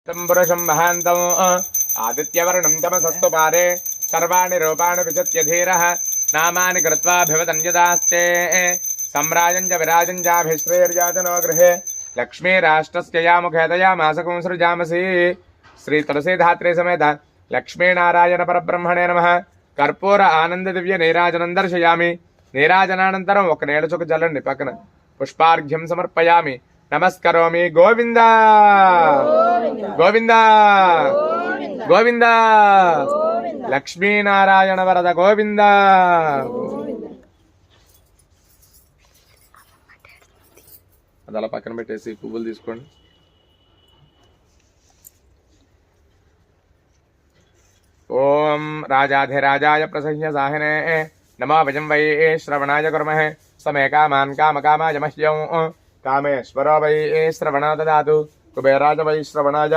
पुरुषं महान्तम् आदित्यवर्णं तमसस्तु पारे सर्वाणि रूपाणि विजत्य धीरः नामानि कृत्वाभिवदन्यदास्ते सम्राजं च विराजं चाभिश्रेर्यातनो गृहे लक्ष्मीराष्ट्रस्य या मुखेदयामासकं सृजामसि श्री तुलसीधात्री समेत लक्ष्मीनारायण परब्रह्मणे नमः कर्पूर आनंद दिव्य नीराजनं दर्शयामि नीराजनानन्तरं ఒక నేల చుక్క జల్లండి పక్కన పుష్పార్ఘ్యం సమర్పయామి నమస్కరోమి గోవింద గోవింద గోవింద లక్ష్మీనారాయణ వరద గోవింద అది అలా పక్కన పెట్టేసి పువ్వులు తీసుకోండి ओम राजाधिराजाय प्रसह्य साहिने नमो वजं वै श्रवणाय कुर्महे समे कामान् कामकामाय मह्यं कामेश्वरो वै श्रवणो ददातु कुबेराय वै श्रवणाय